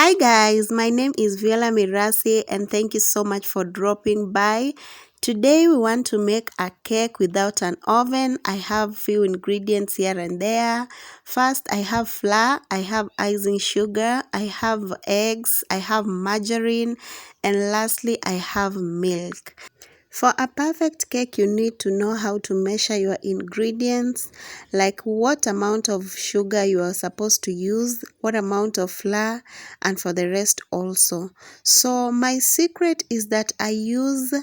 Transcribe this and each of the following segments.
Hi guys, my name is Viola Mirasi and thank you so much for dropping by. Today we want to make a cake without an oven. I have few ingredients here and there. First, I have flour, I have icing sugar, I have eggs, I have margarine, and lastly I have milk. For a perfect cake, you need to know how to measure your ingredients, like what amount of sugar you are supposed to use, what amount of flour, and for the rest also. So my secret is that I use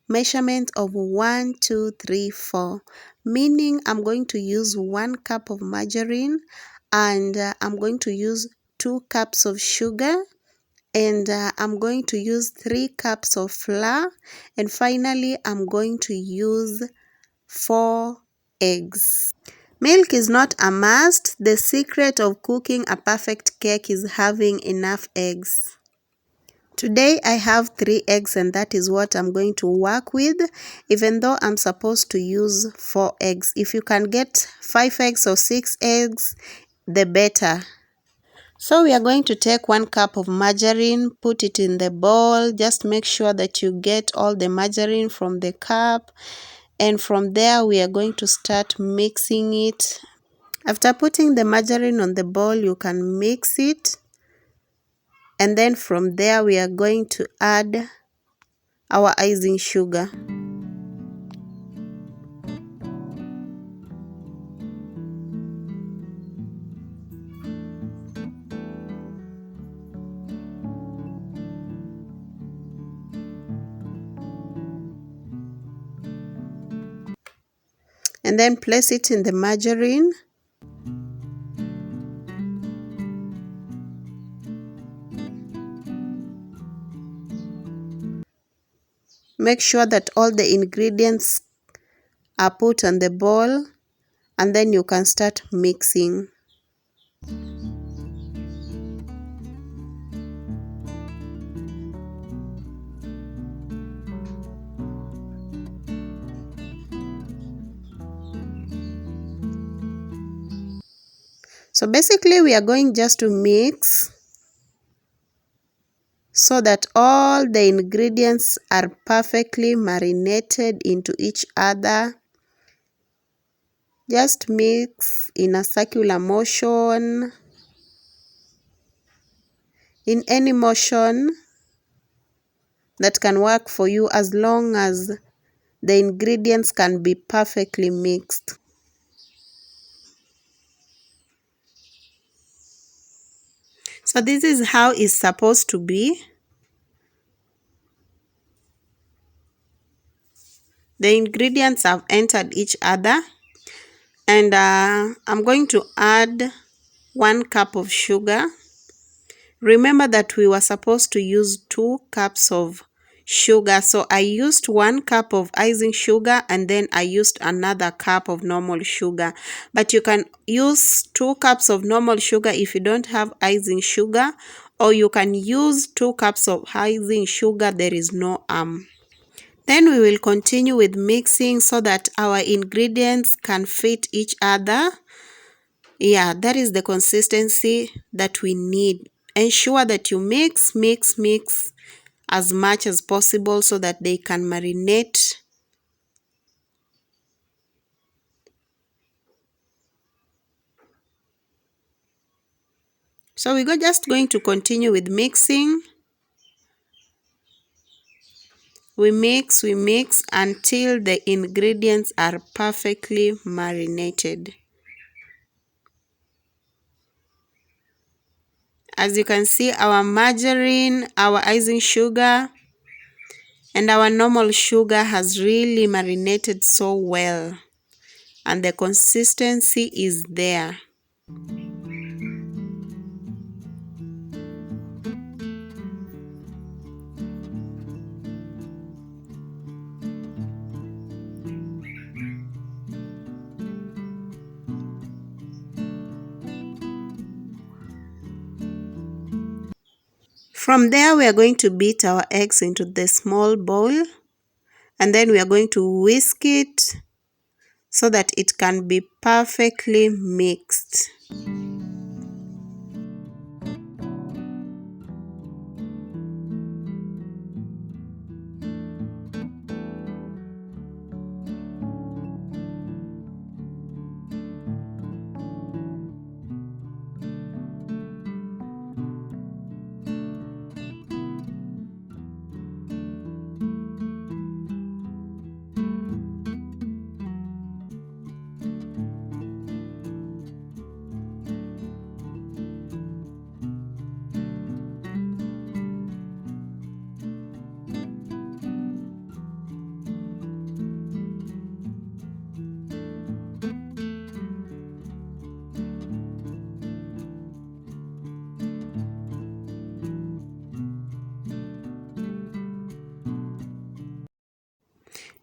measurement of 1, 2, 3, 4, meaning I'm going to use 1 cup of margarine and I'm going to use 2 cups of sugar and I'm going to use 3 cups of flour, and finally I'm going to use 4 eggs. Milk is not a must. The secret of cooking a perfect cake is having enough eggs. Today I have 3 eggs and that is what I'm going to work with, even though I'm supposed to use 4 eggs. If you can get 5 eggs or 6 eggs, the better. So we are going to take 1 cup of margarine, put it in the bowl. Just make sure that you get all the margarine from the cup. And from there, we are going to start mixing it. After putting the margarine on the bowl, you can mix it. And then from there, we are going to add our icing sugar. And then place it in the margarine. Make sure that all the ingredients are put on the bowl, and then you can start mixing. So basically we are going just to mix so that all the ingredients are perfectly marinated into each other. Just mix in a circular motion, in any motion that can work for you, as long as the ingredients can be perfectly mixed. So this is how it's supposed to be. The ingredients have entered each other, and I'm going to add 1 cup of sugar. Remember that we were supposed to use 2 cups of sugar. So I used 1 cup of icing sugar and then I used another cup of normal sugar. But you can use 2 cups of normal sugar if you don't have icing sugar, or you can use 2 cups of icing sugar. There is no Then we will continue with mixing so that our ingredients can fit each other. Yeah, that is the consistency that we need. Ensure that you mix as much as possible so that they can marinate. So we're just going to continue with mixing. We mix until the ingredients are perfectly marinated. As you can see, our margarine, our icing sugar, and our normal sugar has really marinated so well, and the consistency is there. From there, we are going to beat our eggs into the small bowl, and then we are going to whisk it so that it can be perfectly mixed.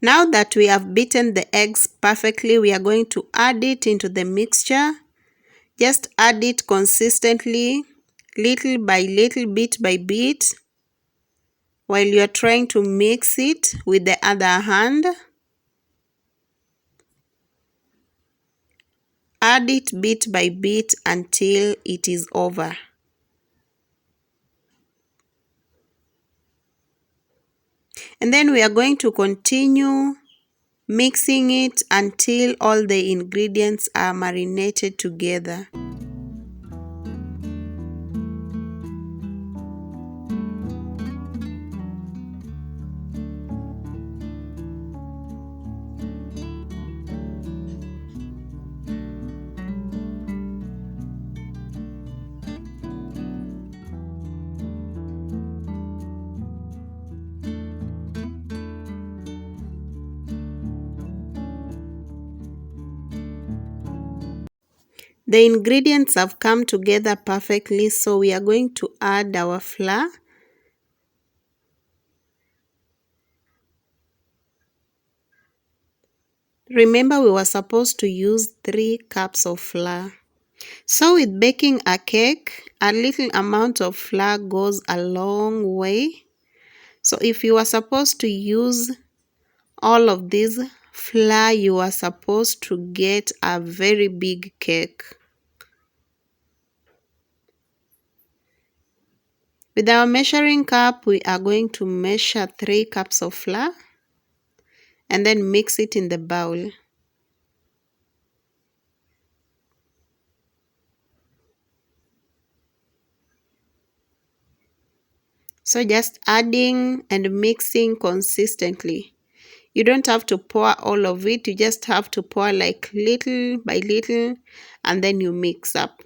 Now that we have beaten the eggs perfectly, we are going to add it into the mixture. Just add it consistently, little by little, bit by bit, while you are trying to mix it with the other hand. Add it bit by bit until it is over. And then we are going to continue mixing it until all the ingredients are marinated together. The ingredients have come together perfectly, so we are going to add our flour. Remember, we were supposed to use 3 cups of flour. So with baking a cake, a little amount of flour goes a long way. So if you are supposed to use all of this flour, you are supposed to get a very big cake. With our measuring cup, we are going to measure 3 cups of flour and then mix it in the bowl. So just adding and mixing consistently. You don't have to pour all of it, you just have to pour like little by little and then you mix up.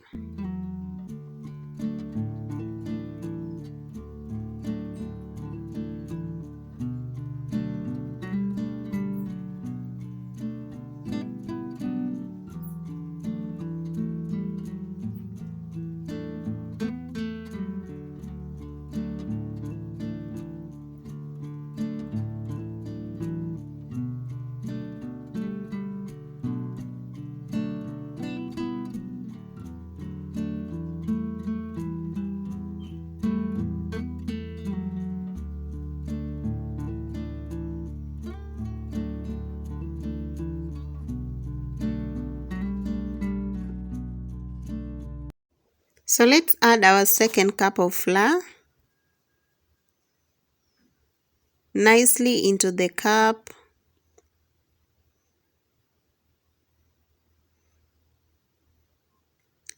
So let's add our second cup of flour nicely into the cup.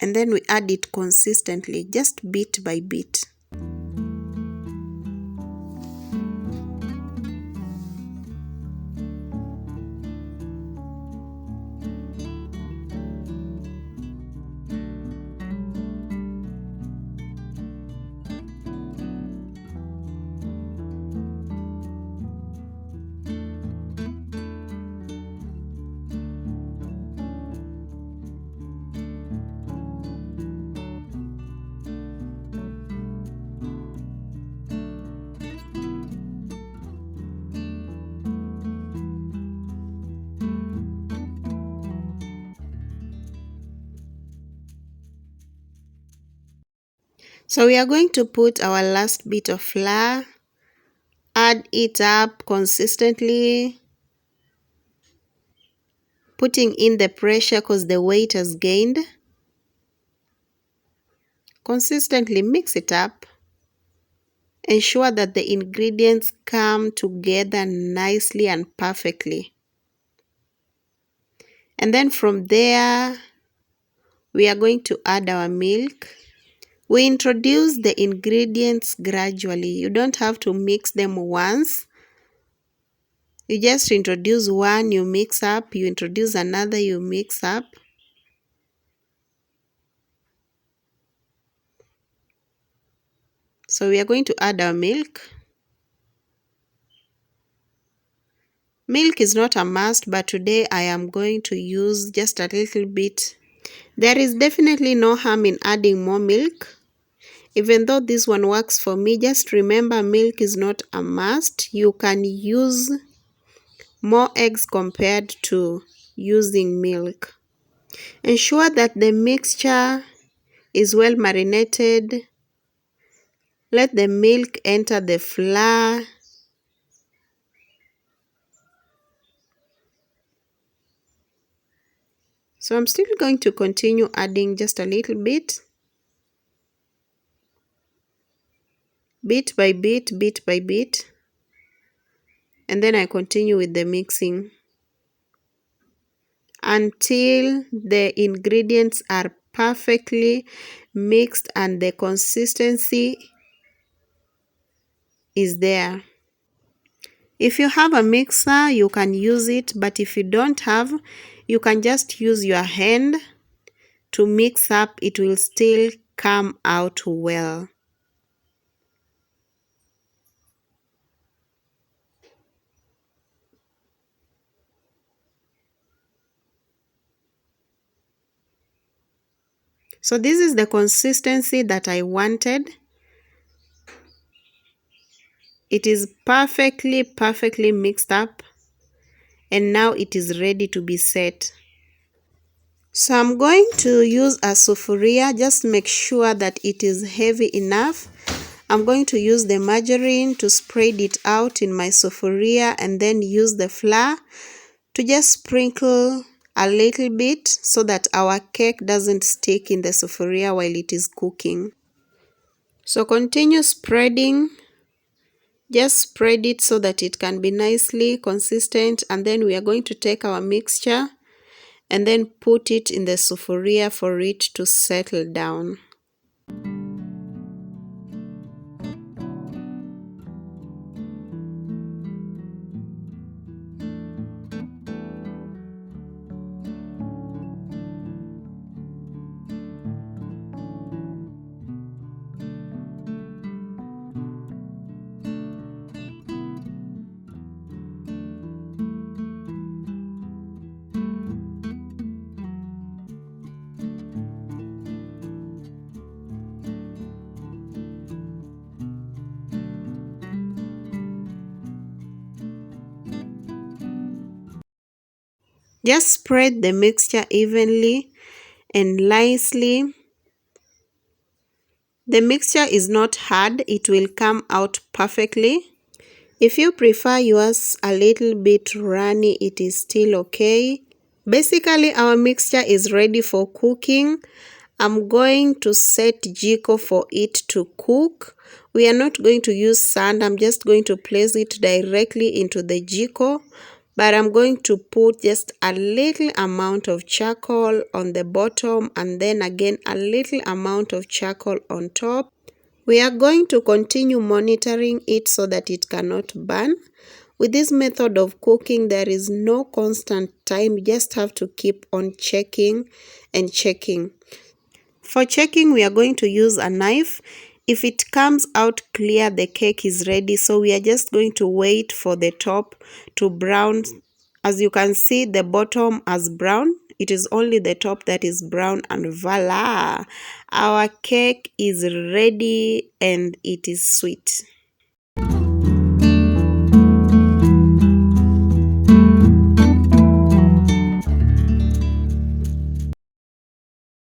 And then we add it consistently, just bit by bit. So we are going to put our last bit of flour, add it up consistently, putting in the pressure because the weight has gained. Consistently mix it up. Ensure that the ingredients come together nicely and perfectly. And then from there, we are going to add our milk. We introduce the ingredients gradually. You don't have to mix them once. You just introduce one, you mix up, you introduce another, you mix up. So we are going to add our milk. Milk is not a must, but today I am going to use just a little bit. There is definitely no harm in adding more milk. Even though this one works for me, just remember milk is not a must. You can use more eggs compared to using milk. Ensure that the mixture is well marinated. Let the milk enter the flour. So I'm still going to continue adding just a little bit by bit, and then I continue with the mixing until the ingredients are perfectly mixed and the consistency is there. If you have a mixer, you can use it, but if you don't have, you can just use your hand to mix up. It will still come out well. So this is the consistency that I wanted. It is perfectly mixed up, and now it is ready to be set. So I'm going to use a sufuria. Just make sure that it is heavy enough. I'm going to use the margarine to spread it out in my sufuria, and then use the flour to just sprinkle a little bit so that our cake doesn't stick in the sufuria while it is cooking. So continue spreading. Just spread it so that it can be nicely consistent, and then we are going to take our mixture and then put it in the sufuria for it to settle down. Just spread the mixture evenly and nicely. The mixture is not hard, it will come out perfectly. If you prefer yours a little bit runny, it is still okay. Basically, our mixture is ready for cooking. I'm going to set Jiko for it to cook. We are not going to use sand. I'm just going to place it directly into the Jiko. But I'm going to put just a little amount of charcoal on the bottom, and then again a little amount of charcoal on top. We are going to continue monitoring it so that it cannot burn. With this method of cooking, there is no constant time. You just have to keep on checking and checking. For checking, we are going to use a knife. If it comes out clear, the cake is ready. So we are just going to wait for the top to brown. As you can see, the bottom has brown. It is only the top that is brown, and voila! Our cake is ready and it is sweet.